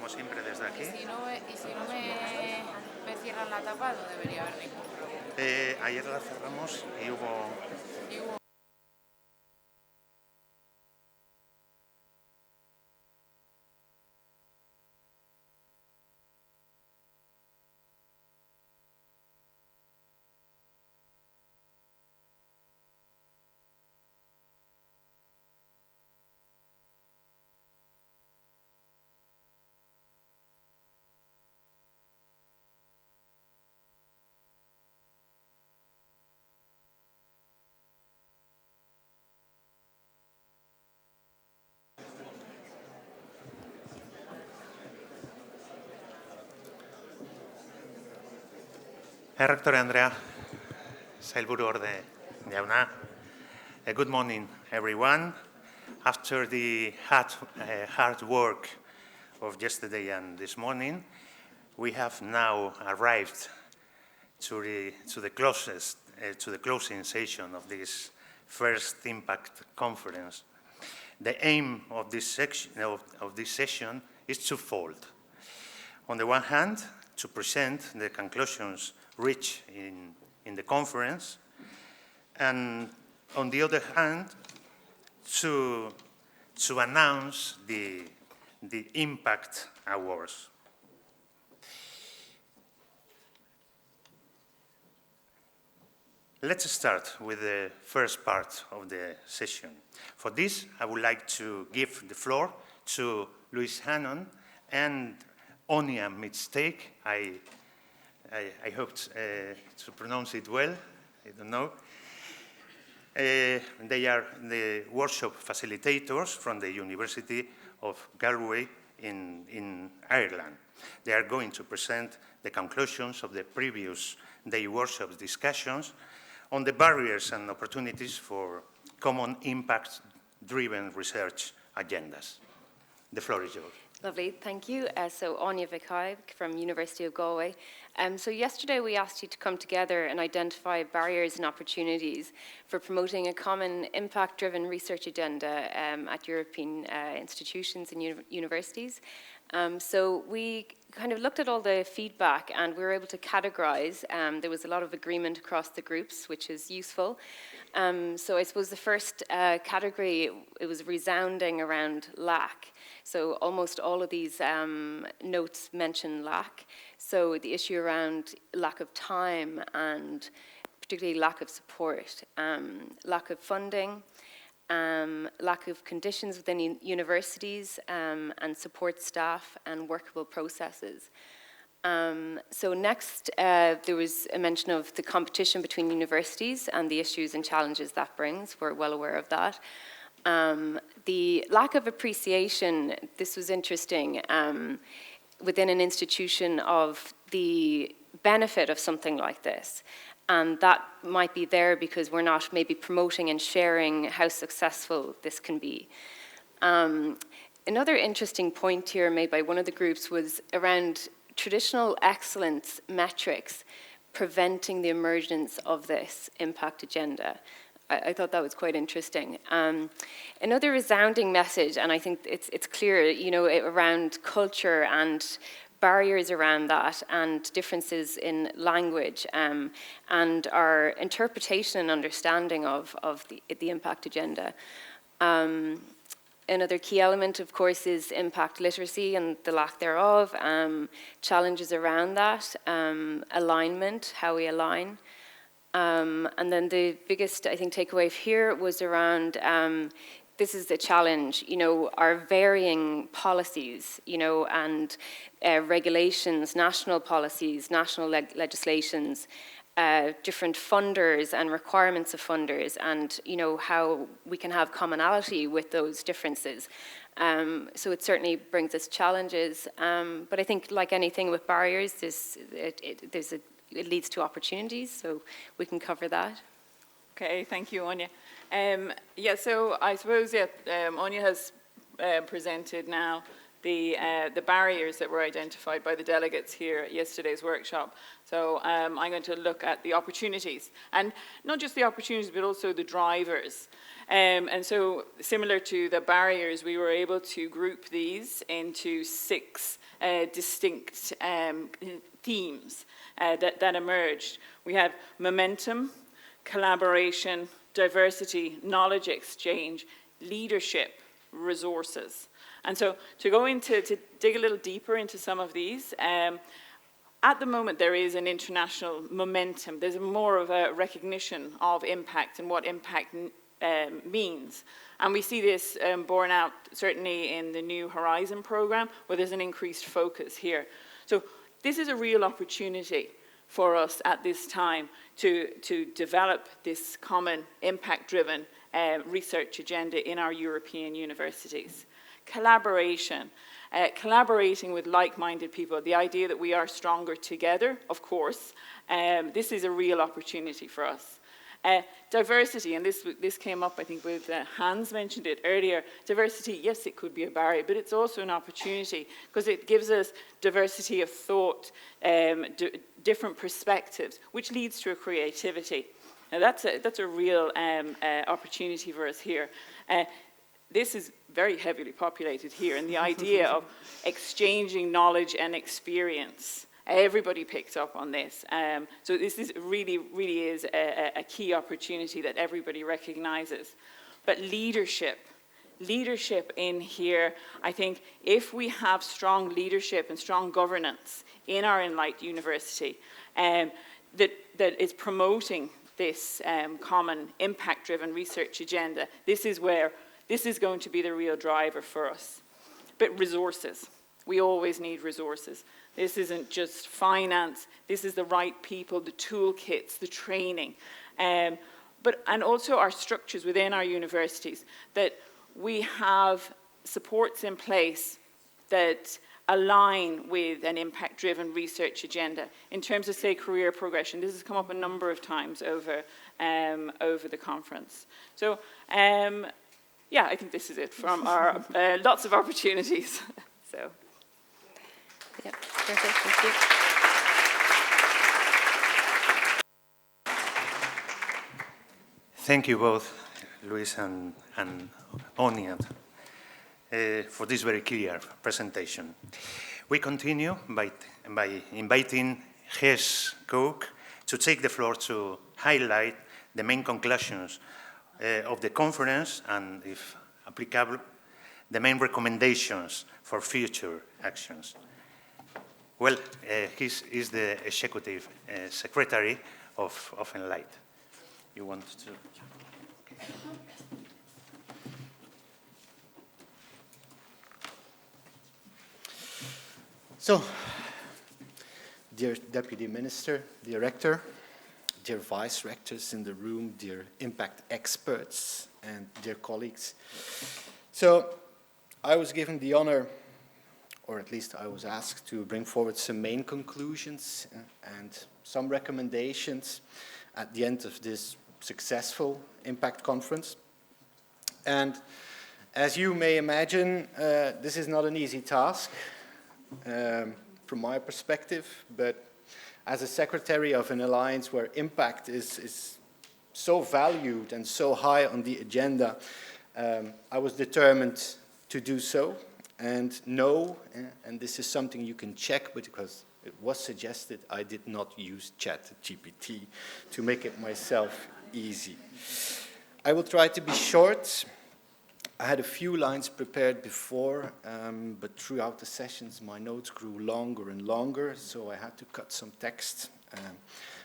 como siempre, desde aquí. Y si no me cierran la tapa, no debería haber ningún problema. Ayer la cerramos y hubo... Rector Andrea, sailburu-orde jauna. Good morning, everyone. After the hard work of yesterday and this morning, we have now arrived to the closing session of this first Impact Conference. The aim of this session is twofold. On the one hand, to present the conclusions reached in the conference, and on the other hand, to announce the Impact Awards. Let's start with the first part of the session. For this, I would like to give the floor to Luis Hannon and Onia Mistake. I hope to pronounce it well. I don't know. They are the workshop facilitators from the University of Galway in Ireland. They are going to present the conclusions of the previous day workshop discussions on the barriers and opportunities for common impact-driven research agendas. The floor is yours. Lovely, thank you. So 𝗟𝗺𝗃𝗏 from University of Galway. So yesterday we asked you to come together and identify barriers and opportunities for promoting a common impact-driven research agenda at European institutions and universities. So we kind of looked at all the feedback and we were able to categorize. There was a lot of agreement across the groups, which is useful. So I suppose the first category, it was resounding around lack. So almost all of these notes mention lack. So the issue around lack of time and particularly lack of support, lack of funding, lack of conditions within universities and support staff and workable processes. So next, there was a mention of the competition between universities and the issues and challenges that brings. We're well aware of that. The lack of appreciation, this was interesting, within an institution of the benefit of something like this. And that might be there because we're not maybe promoting and sharing how successful this can be. Another interesting point here made by one of the groups was around traditional excellence metrics preventing the emergence of this impact agenda. I thought that was quite interesting. Another resounding message, and I think it's clear, you know, around culture and barriers around that and differences in language and our interpretation and understanding of the impact agenda. Another key element, of course, is impact literacy and the lack thereof, challenges around that, alignment, how we align. And then the biggest, I think, takeaway here was around this is the challenge, you know, our varying policies, you know, and regulations, national policies, national legislations, different funders and requirements of funders, and, you know, how we can have commonality with those differences. So it certainly brings us challenges, but I think like anything with barriers, it leads to opportunities, so we can cover that. Okay, thank you, Onia. Yeah, so I suppose, Onia has presented now the barriers that were identified by the delegates here at yesterday's workshop. So I'm going to look at the opportunities, and not just the opportunities, but also the drivers. And so similar to the barriers, we were able to group these into 6 distinct themes that emerged. We have momentum, collaboration, diversity, knowledge exchange, leadership, resources. And so to go into, to dig a little deeper into some of these, at the moment there is an international momentum. There's more of a recognition of impact and what impact means. And we see this borne out certainly in the New Horizon program, where there's an increased focus here. So this is a real opportunity for us at this time to develop this common impact-driven research agenda in our European universities. Collaboration, collaborating with like-minded people, the idea that we are stronger together, of course, this is a real opportunity for us. Diversity, and this came up, I think, with Hans mentioned it earlier. Diversity, yes, it could be a barrier, but it's also an opportunity because it gives us diversity of thought, different perspectives, which leads to a creativity. Now, that's a real opportunity for us here. This is very heavily populated here, and the idea of exchanging knowledge and experience. Everybody picked up on this. So this is really is a key opportunity that everybody recognizes. But leadership in here, I think if we have strong leadership and strong governance in our ENLIGHT University that is promoting this common impact-driven research agenda, this is going to be the real driver for us. But resources. We always need resources. This isn't just finance. This is the right people, the toolkits, the training. And also our structures within our universities, that we have supports in place that align with an impact-driven research agenda in terms of, say, career progression. This has come up a number of times over the conference. So, yeah, I think this is it from our lots of opportunities. So. Yeah, perfect, thank you. Thank you both, Luis and Anya, for this very clear presentation. We continue by inviting 𝗟𝗃 to take the floor to highlight the main conclusions of the conference and, if applicable, the main recommendations for future actions. Well, he is the Executive Secretary of ENLIGHT. You want to? Okay. So, dear Deputy Minister, dear Rector, dear Vice Rectors in the room, dear impact experts, and dear colleagues. So, I was given the honor, or at least I was asked to bring forward some main conclusions and some recommendations at the end of this successful impact conference. And as you may imagine, this is not an easy task from my perspective, but as a secretary of an alliance where impact is so valued and so high on the agenda, I was determined to do so. And no, and this is something you can check, because it was suggested, I did not use ChatGPT to make it myself easy. I will try to be short. I had a few lines prepared before, but throughout the sessions my notes grew longer and longer, so I had to cut some text.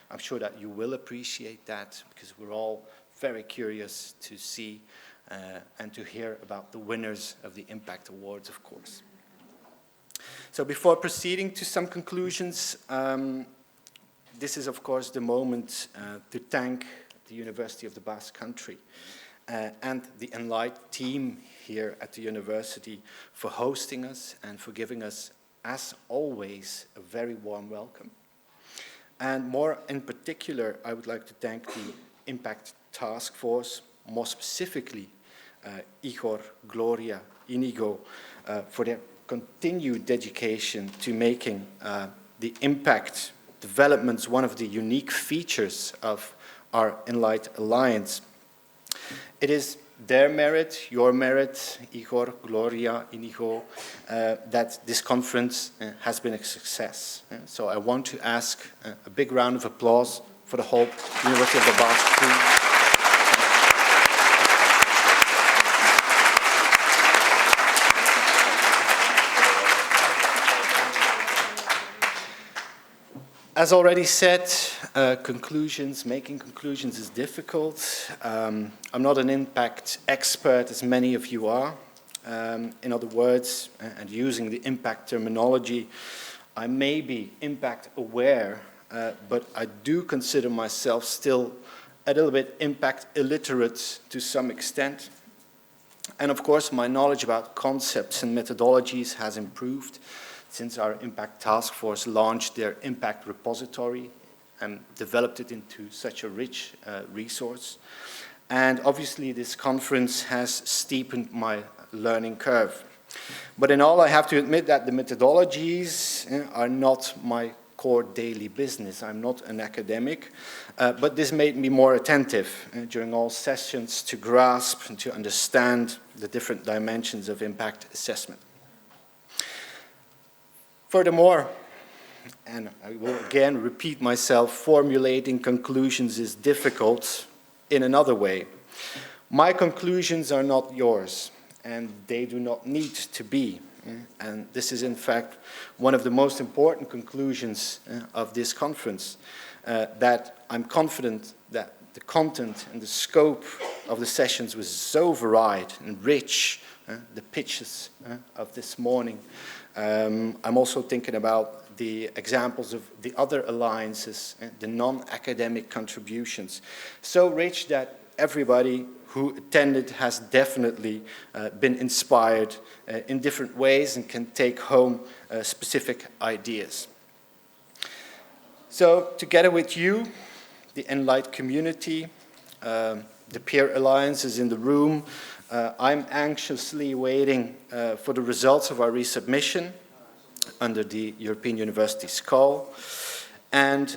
I'm sure that you will appreciate that, because we're all very curious to see and to hear about the winners of the Impact Awards, of course. So before proceeding to some conclusions, this is, of course, the moment to thank the University of the Basque Country and the ENLIGHT team here at the university for hosting us and for giving us, as always, a very warm welcome. And more in particular, I would like to thank the Impact Task Force, more specifically Igor, Gloria, Inigo, for their continued dedication to making the impact developments one of the unique features of our ENLIGHT Alliance. It is their merit, your merit, Igor, Gloria, Inigo, that this conference has been a success. So I want to ask a big round of applause for the whole University of the Basque team. As already said, making conclusions is difficult. I'm not an impact expert, as many of you are. In other words, and using the impact terminology, I may be impact aware, but I do consider myself still a little bit impact illiterate to some extent. And of course, my knowledge about concepts and methodologies has improved since our Impact Task Force launched their Impact Repository and developed it into such a rich resource. And obviously this conference has steepened my learning curve. But in all, I have to admit that the methodologies are not my core daily business. I'm not an academic, but this made me more attentive during all sessions to grasp and to understand the different dimensions of impact assessment. Furthermore, and I will again repeat myself, formulating conclusions is difficult in another way. My conclusions are not yours, and they do not need to be. And this is in fact one of the most important conclusions of this conference, that I'm confident that the content and the scope of the sessions was so varied and rich, the pitches of this morning. I'm also thinking about the examples of the other alliances, the non-academic contributions, so rich that everybody who attended has definitely been inspired in different ways and can take home specific ideas. So together with you, the ENLIGHT community, the peer alliances in the room, I'm anxiously waiting for the results of our resubmission under the European Universities call. And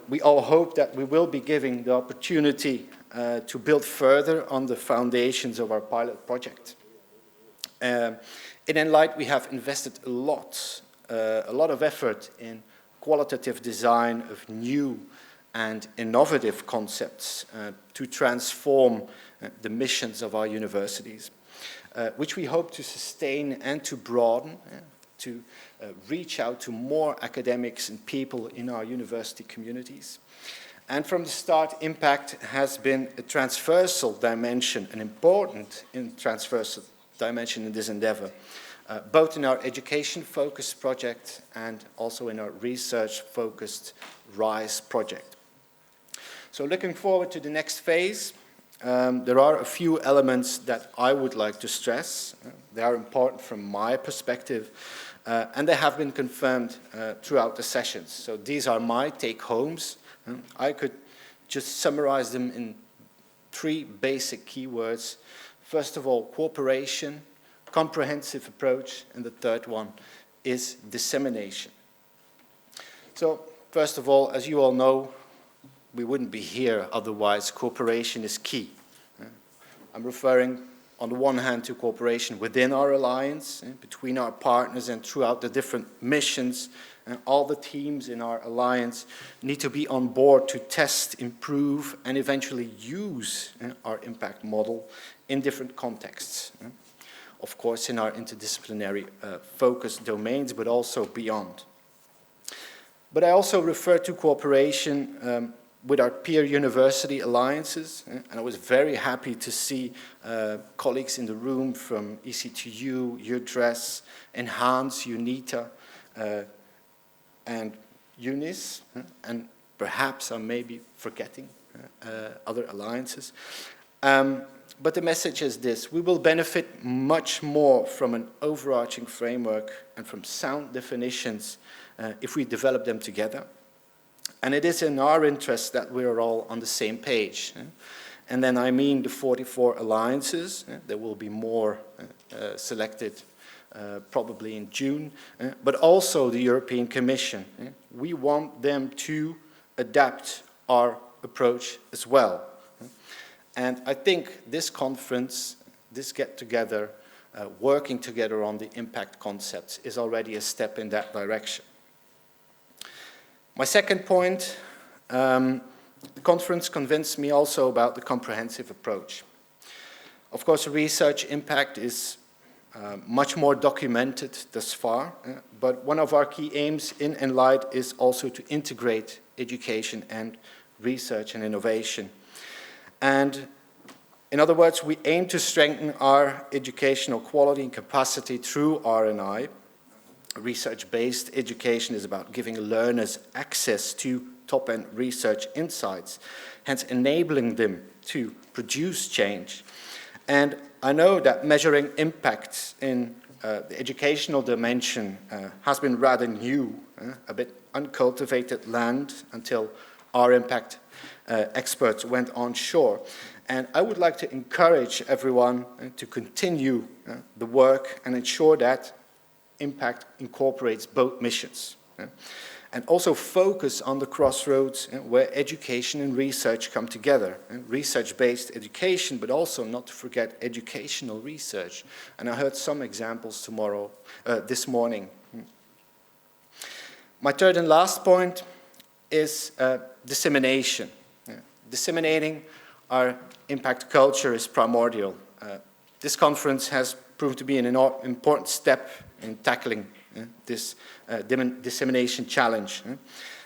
we all hope that we will be given the opportunity to build further on the foundations of our pilot project. In ENLIGHT, we have invested a lot of effort in qualitative design of new and innovative concepts to transform the missions of our universities, which we hope to sustain and to broaden, to reach out to more academics and people in our university communities. And from the start, impact has been a transversal dimension, an important transversal dimension in this endeavor, both in our education-focused project and also in our research-focused RISE project. So looking forward to the next phase, there are a few elements that I would like to stress. They are important from my perspective, and they have been confirmed throughout the sessions. So these are my take-homes. I could just summarize them in 3 basic keywords. First of all, cooperation, comprehensive approach, and the third one is dissemination. So first of all, as you all know, we wouldn't be here otherwise. Cooperation is key. I'm referring on the one hand to cooperation within our alliance, between our partners and throughout the different missions. All the teams in our alliance need to be on board to test, improve, and eventually use our impact model in different contexts. Of course, in our interdisciplinary focus domains, but also beyond. But I also refer to cooperation with our peer university alliances, and I was very happy to see colleagues in the room from ECTU, 𝗟𝗡𝗟𝗏, Enhance, UNITA, and UNIS, and perhaps I may be forgetting other alliances. But the message is this: we will benefit much more from an overarching framework and from sound definitions if we develop them together. And it is in our interest that we are all on the same page. And then I mean the 44 alliances. There will be more selected probably in June, but also the European Commission. We want them to adapt our approach as well. And I think this conference, this get-together, working together on the impact concepts is already a step in that direction. My second point, the conference convinced me also about the comprehensive approach. Of course, research impact is much more documented thus far, but one of our key aims in ENLIGHT is also to integrate education and research and innovation. And in other words, we aim to strengthen our educational quality and capacity through R&I. Research-based education is about giving learners access to top-end research insights, hence enabling them to produce change. And I know that measuring impacts in the educational dimension has been rather new, a bit uncultivated land until our impact experts went on shore. And I would like to encourage everyone to continue the work and ensure that impact incorporates both missions. And also focus on the crossroads where education and research come together. Research-based education, but also not to forget educational research. And I heard some examples this morning. My third and last point is dissemination. Disseminating our impact culture is primordial. This conference has proved to be an important step in tackling this dissemination challenge.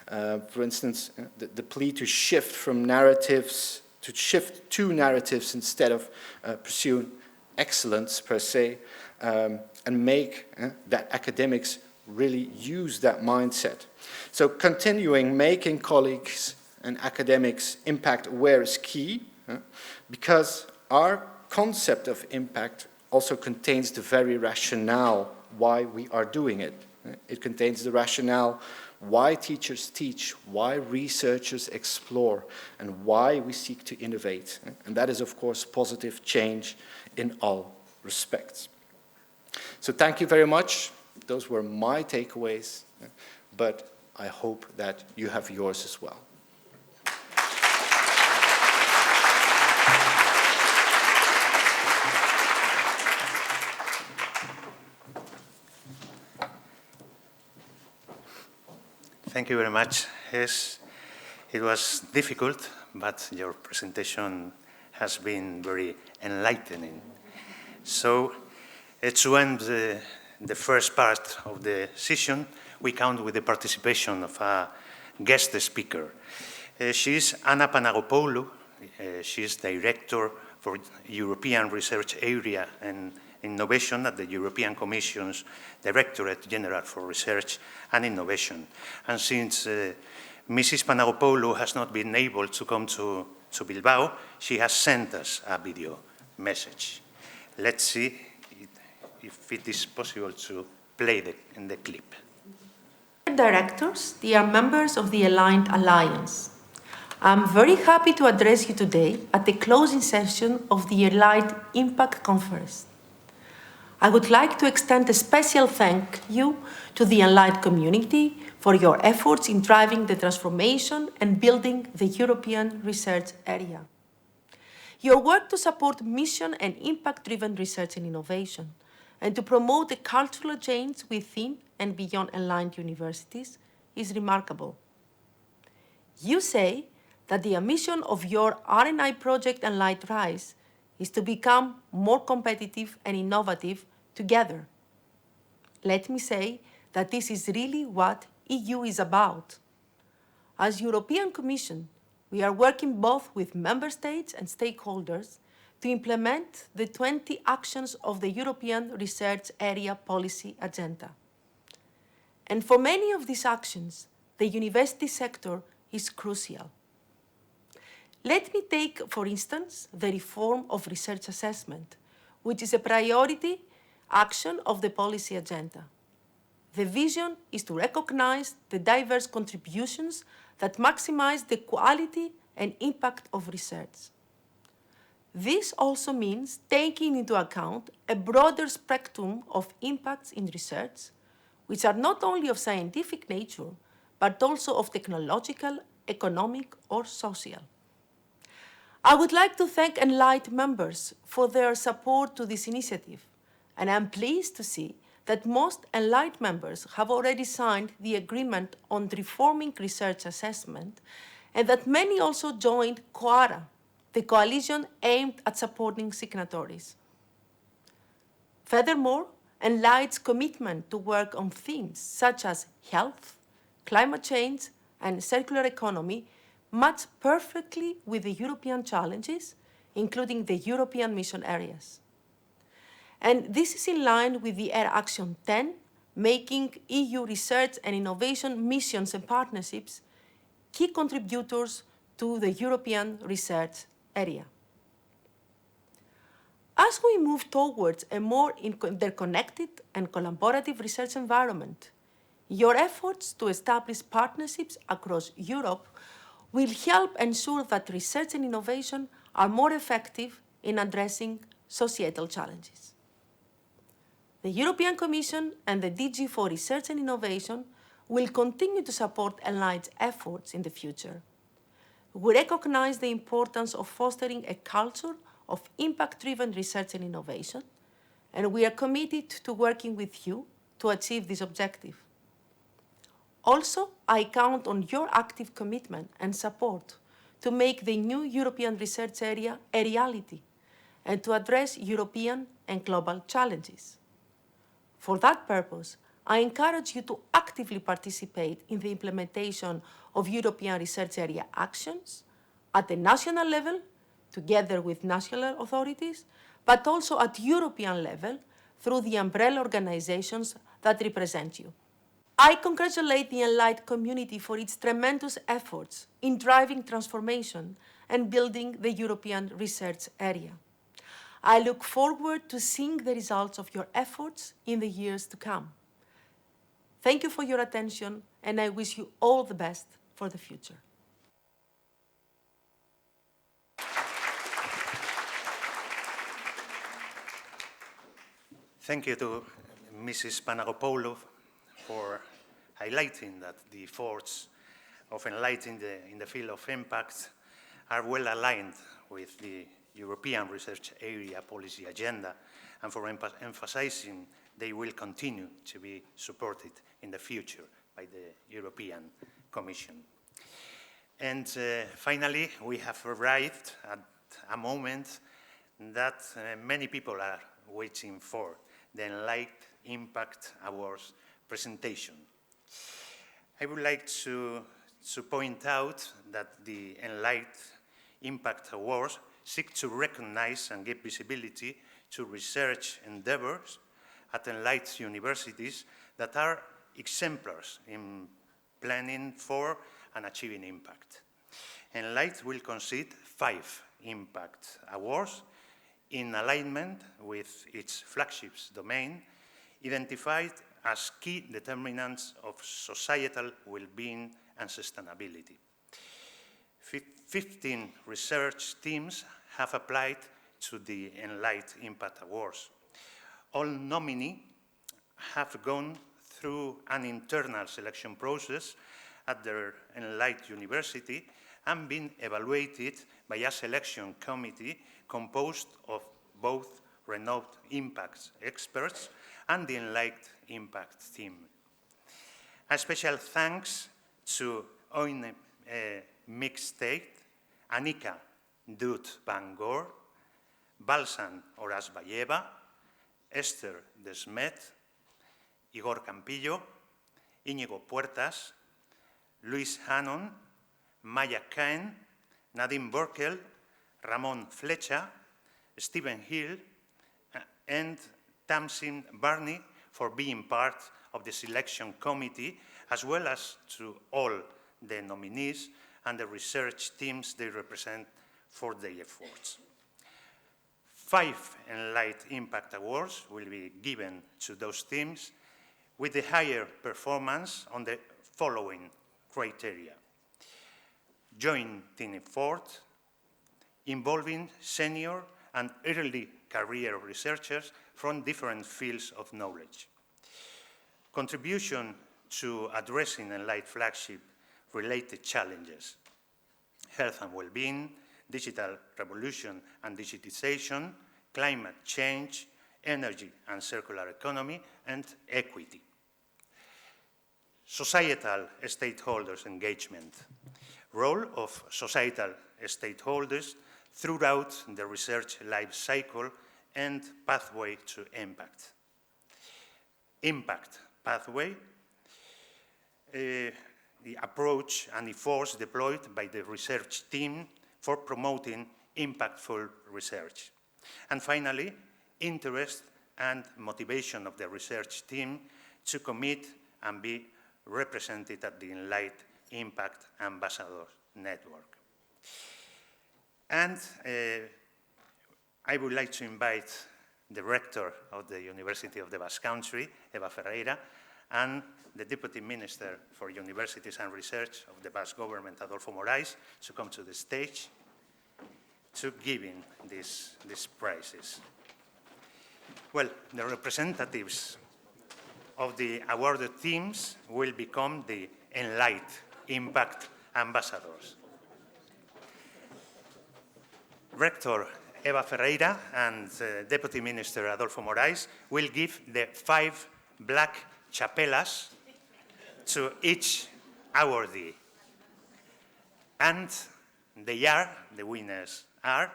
For instance, the plea to shift from narratives, to shift to narratives instead of pursuing excellence per se, and make that academics really use that mindset. So continuing making colleagues and academics impact aware is key, because our concept of impact also contains the very rationale why we are doing it. It contains the rationale why teachers teach, why researchers explore, and why we seek to innovate. And that is, of course, positive change in all respects. So thank you very much. Those were my takeaways, but I hope that you have yours as well. Thank you very much. Yes, it was difficult, but your presentation has been very enlightening. So, to end the first part of the session, we count with the participation of a guest speaker. She is Anna Panagopoulou. She is Director for European Research Area and Innovation at the European Commission's Directorate General for Research and Innovation. And since Mrs. Panagopoulou has not been able to come to Bilbao, she has sent us a video message. Let's see if it is possible to play the clip. Directors, dear members of the ENLIGHT Alliance, I'm very happy to address you today at the closing session of the ENLIGHT Impact Conference. I would like to extend a special thank you to the ENLIGHT community for your efforts in driving the transformation and building the European research area. Your work to support mission and impact-driven research and innovation, and to promote the cultural change within and beyond ENLIGHT universities is remarkable. You say that the mission of your R&I project ENLIGHT Rise is to become more competitive and innovative together. Let me say that this is really what EU is about. As European Commission, we are working both with member states and stakeholders to implement the 20 actions of the European Research Area Policy Agenda. And for many of these actions, the university sector is crucial. Let me take, for instance, the reform of research assessment, which is a priority action of the policy agenda. The vision is to recognize the diverse contributions that maximize the quality and impact of research. This also means taking into account a broader spectrum of impacts in research, which are not only of scientific nature, but also of technological, economic, or social. I would like to thank ENLIGHT members for their support to this initiative, and I'm pleased to see that most ENLIGHT members have already signed the agreement on reforming research assessment, and that many also joined 𝗟𝗏𝗏, the coalition aimed at supporting signatories. Furthermore, ENLIGHT's commitment to work on themes such as health, climate change, and circular economy match perfectly with the European challenges, including the European mission areas. And this is in line with the Air Action 10, making EU research and innovation missions and partnerships key contributors to the European research area. As we move towards a more interconnected and collaborative research environment, your efforts to establish partnerships across Europe will help ensure that research and innovation are more effective in addressing societal challenges. The European Commission and the DG for Research and Innovation will continue to support ENLIGHT's efforts in the future. We recognize the importance of fostering a culture of impact-driven research and innovation, and we are committed to working with you to achieve this objective. Also, I count on your active commitment and support to make the new European research area a reality and to address European and global challenges. For that purpose, I encourage you to actively participate in the implementation of European research area actions at the national level, together with national authorities, but also at European level through the umbrella organizations that represent you. I congratulate the ENLIGHT community for its tremendous efforts in driving transformation and building the European research area. I look forward to seeing the results of your efforts in the years to come. Thank you for your attention, and I wish you all the best for the future. Thank you to Mrs. Panagopoulou for highlighting that the efforts of ENLIGHT in the field of impact are well aligned with the European research area policy agenda, and for emphasizing they will continue to be supported in the future by the European Commission. And finally, we have arrived at a moment that many people are waiting for, the ENLIGHT Impact Awards presentation. I would like to point out that the ENLIGHT Impact Awards seek to recognize and give visibility to research endeavors at ENLIGHT universities that are exemplars in planning for and achieving impact. ENLIGHT will concede 5 impact awards in alignment with its flagships domain, identified as key determinants of societal well-being and sustainability. 15 research teams have applied to the ENLIGHT Impact Awards. All nominees have gone through an internal selection process at their ENLIGHT University and been evaluated by a selection committee composed of both renowned impact experts and the ENLIGHT Impact team. A special thanks to Oine Mixtate, Annika 𝗔𝗄𝗿𝗱𝗀, Balsan 𝗵𝗺𝗀𝗃, Esther de Smet, Igor Campillo, Íñigo Puertas, Luis Hannon, Maya Caen, Nadine Burkel, Ramon Flecha, Stephen Hill, and Tamsin Barney for being part of the selection committee, as well as to all the nominees and the research teams they represent for their efforts. 5 ENLIGHT Impact Awards will be given to those teams with the higher performance on the following criteria: joint team effort, involving senior and early career researchers from different fields of knowledge. Contribution to addressing ENLIGHT flagship-related challenges, health and well-being, digital revolution and digitization, climate change, energy and circular economy, and equity. Societal stakeholders engagement, role of societal stakeholders throughout the research life cycle and pathway to impact. Impact pathway, the approach and efforts deployed by the research team for promoting impactful research. And finally, interest and motivation of the research team to commit and be represented at the ENLIGHT Impact Ambassadors Network. And I would like to invite the Rector of the University of the Basque Country, Eva Ferreira, and the Deputy Minister for Universities and Research of the Basque Government, Adolfo Morais, to come to the stage to giving these prizes. Well, the representatives of the awarded teams will become the ENLIGHT Impact Ambassadors. Rector Eva Ferreira and Deputy Minister Adolfo Morais will give the 5 black chapellas to each awardee. And the winners are,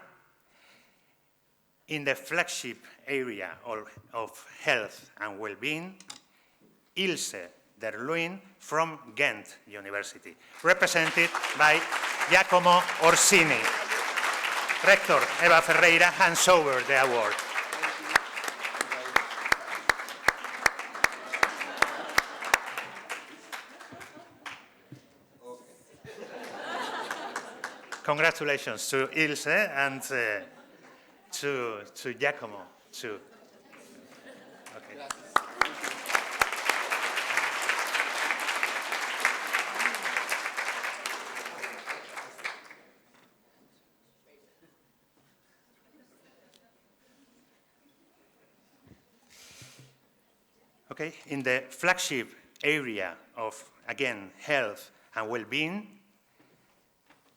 in the flagship area of health and well-being, Ilse Derluyn from Ghent University, represented by Giacomo Orsini. Rector Eva Ferreira hands over the award. Congratulations to Ilse and to Giacomo too. Okay. Okay, in the flagship area of, again, health and well-being,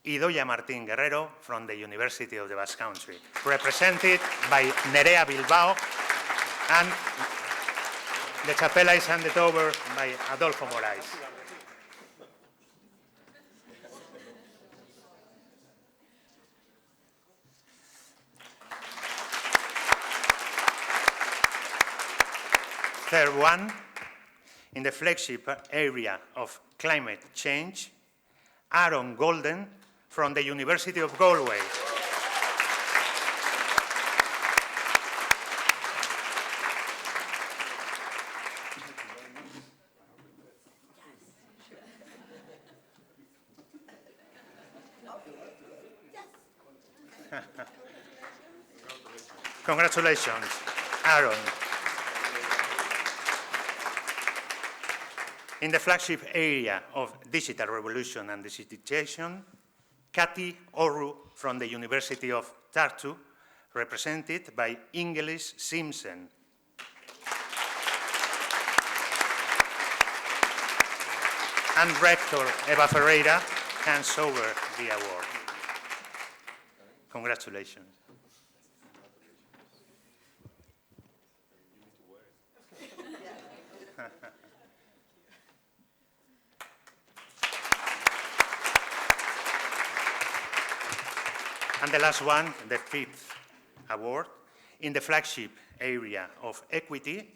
𝗘𝗡𝗟𝗏𝗄𝗏 from the University of the Basque Country, represented by 𝗟𝗏𝗏𝗏𝗏, and the chapela is handed over by Adolfo Morais. Third one, in the flagship area of climate change, Aaron Golden from the University of Galway. Congratulations, Aaron. In the flagship area of digital revolution and digitization, 𝗘𝗡𝗟𝗏𝗏𝗏 from the University of Tartu, represented by Inglis Simpson. And Rector Eva Ferreira hands over the award. Congratulations. And the last one, the 5th award, in the flagship area of equity,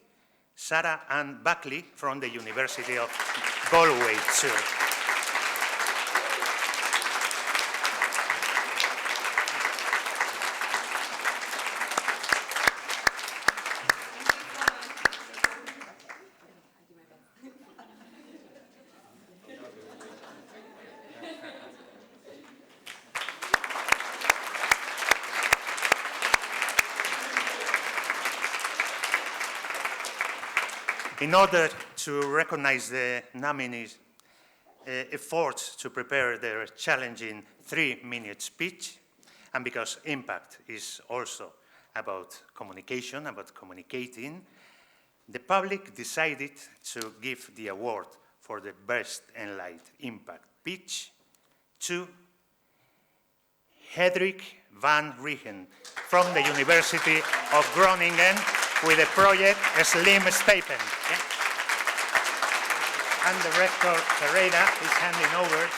Sarah Ann Buckley from the University of Galway too. In order to recognize the nominees' efforts to prepare their challenging 3-minute speech, and because impact is also about communication, about communicating, the public decided to give the award for the best ENLIGHT Impact pitch to 𝗘𝗡𝗟𝗏𝗏 from the University of Groningen with the project 𝗘𝗏𝗏𝗏𝗏. And the Rector, Ferreira, is handing over.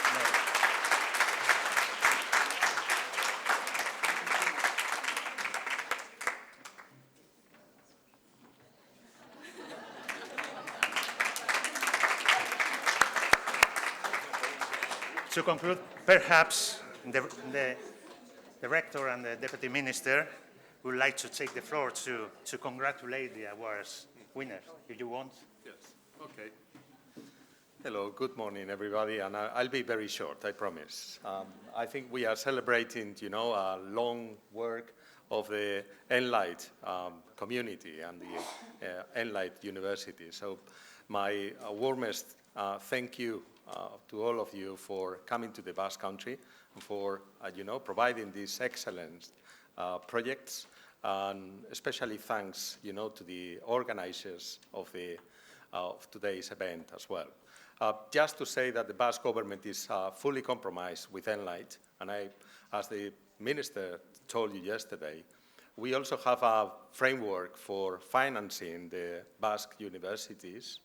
To conclude, perhaps the Rector and the Deputy Minister would like to take the floor to congratulate the awards winners. If you want. Yes, okay. Hello, good morning, everybody, and I'll be very short, I promise. I think we are celebrating, you know, a long work of the ENLIGHT community and the ENLIGHT University. So my warmest thank you to all of you for coming to the Basque Country and for, you know, providing these excellent projects, and especially thanks, you know, to the organizers of today's event as well. Just to say that the Basque government is fully compromised with ENLIGHT, and as the Minister told you yesterday, we also have a framework for financing the Basque universities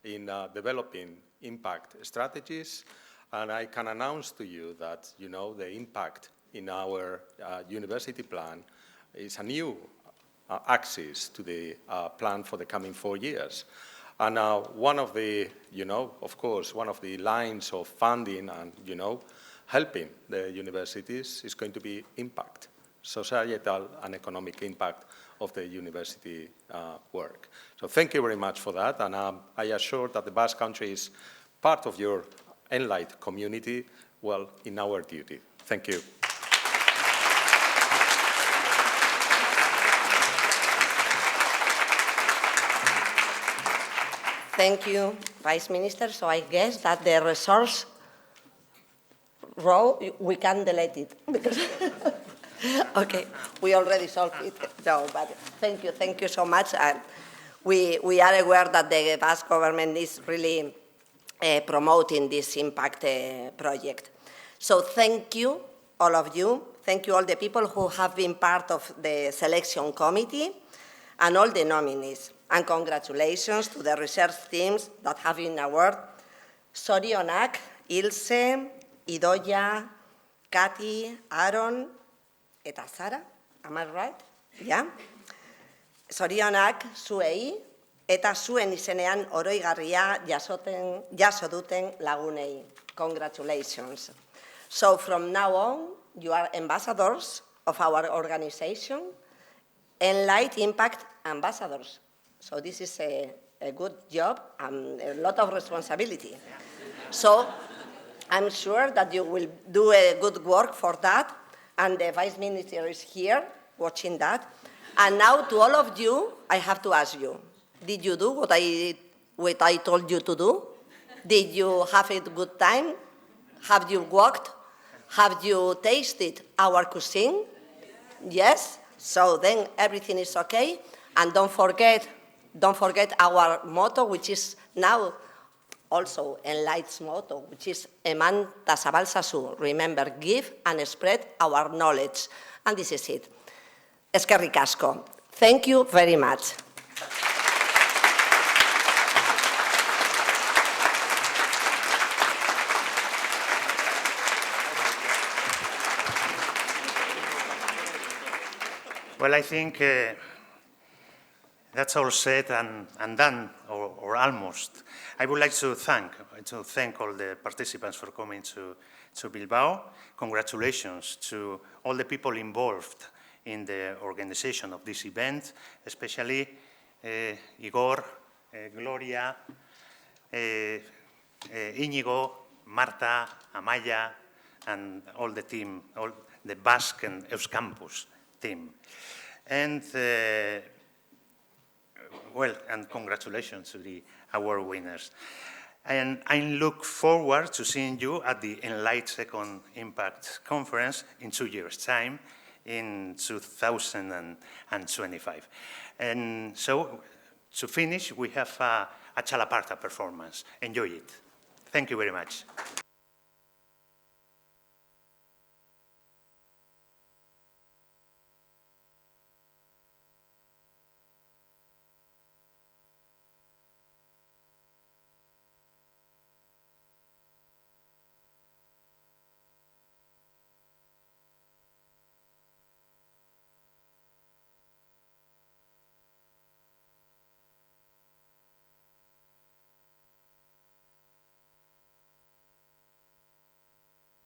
in developing impact strategies, and I can announce to you that, you know, the impact in our university plan is a new axis to the plan for the coming 4 years. And one of the, you know, of course, one of the lines of funding and, you know, helping the universities is going to be impact, societal and economic impact of the university work. So thank you very much for that, and I assure that the Basque Country is part of your ENLIGHT community, well, in our duty. Thank you. Thank you, Vice Minister. So I guess that the resource row, we can delete it. Because okay, we already solved it. No, but thank you so much. We are aware that the Basque government is really promoting this impact project. So thank you, all of you. Thank you, all the people who have been part of the selection committee and all the nominees. And congratulations to the research teams that have been awarded. Zorionak, Ilse, Idoia, Katy, Aaron, eta Sara, am I right? Yeah? Zorionak zuei, eta zuen izenean oroigarria jaso duten lagunei. Congratulations. So from now on, you are ambassadors of our organization, ENLIGHT Impact Ambassadors. So this is a good job and a lot of responsibility. So I'm sure that you will do a good work for that, and the Vice Minister is here watching that. And now to all of you, I have to ask you, did you do what I told you to do? Did you have a good time? Have you walked? Have you tasted our cuisine? Yes? So then everything is okay. And don't forget our motto, which is now also ENLIGHT's motto, which is 𝗵𝗲𝗶𝗏𝗧. Remember, give and spread our knowledge. And this is it. 𝗟ξη chị𝗸𝗶𝗴𝗴. Thank you very much. Well, I think that's all said and done, or almost. I would like to thank all the participants for coming to Bilbao. Congratulations to all the people involved in the organization of this event, especially Igor, Gloria, Íñigo, Marta, Amaya, and all the team, all the Basque and Euskampus team. And well, and congratulations to the award winners. And I look forward to seeing you at the ENLIGHT Second Impact Conference in 2 years' time. in 2025. And so, to finish, we have a 𝗟𝗏𝗏𝗱 performance. Enjoy it. Thank you very much.